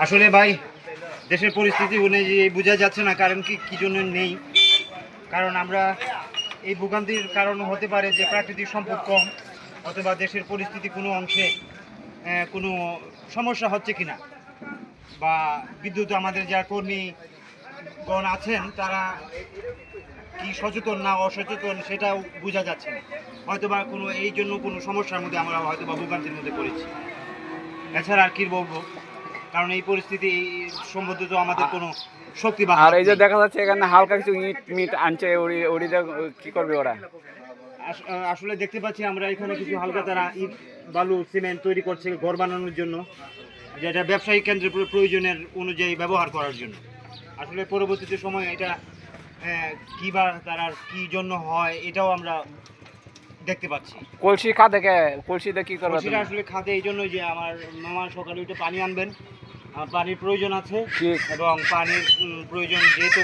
আসলে ভাই দেশের পরিস্থিতি অনুযায়ী বোঝা যাচ্ছে না কারণ কি জন্য নেই। কারণ আমরা এই ভোগান্তির কারণ হতে পারে যে প্রাকৃতিক সম্পদ কম, অথবা দেশের পরিস্থিতি কোনো অংশে কোনো সমস্যা হচ্ছে কিনা, বা বিদ্যুৎ আমাদের যা কর্মীগণ আছেন তারা কি সচেতন না অসচেতন সেটাও বোঝা যাচ্ছে না। হয়তোবা কোনো এই জন্য কোনো সমস্যার মধ্যে আমরা হয়তোবা ভোগান্তির মধ্যে পড়েছি। এছাড়া আর কি বলবো, কারণ এই পরিস্থিতি সম্বন্ধে তো আমাদের কোনো শক্তি বা আর হাত এই যে নেই। দেখা যাচ্ছে এখানে হালকা কিছু ইট মিট আনছে, ওড়িতে কি করবে ওরা? আসলে দেখতে পাচ্ছি আমরা এখানে কিছু হালকা তারা ইট বালু সিমেন্ট তৈরি করছে ঘর বানানোর জন্য, যেটা ব্যবসায়িক কেন্দ্রের প্রয়োজনের অনুযায়ী ব্যবহার করার জন্য। আসলে পরবর্তীতে সময় এটা কী বা তারা কী জন্য হয় এটাও আমরা দেখতে পাচ্ছি। কলসি খাদে কলসিতে কি করবে? সেটা আসলে খাতে এই জন্যই যে আমার মামা সকালে উঠে পানি আনবেন, পানির প্রয়োজন আছে, ঠিক। এবং পানির প্রয়োজন যেহেতু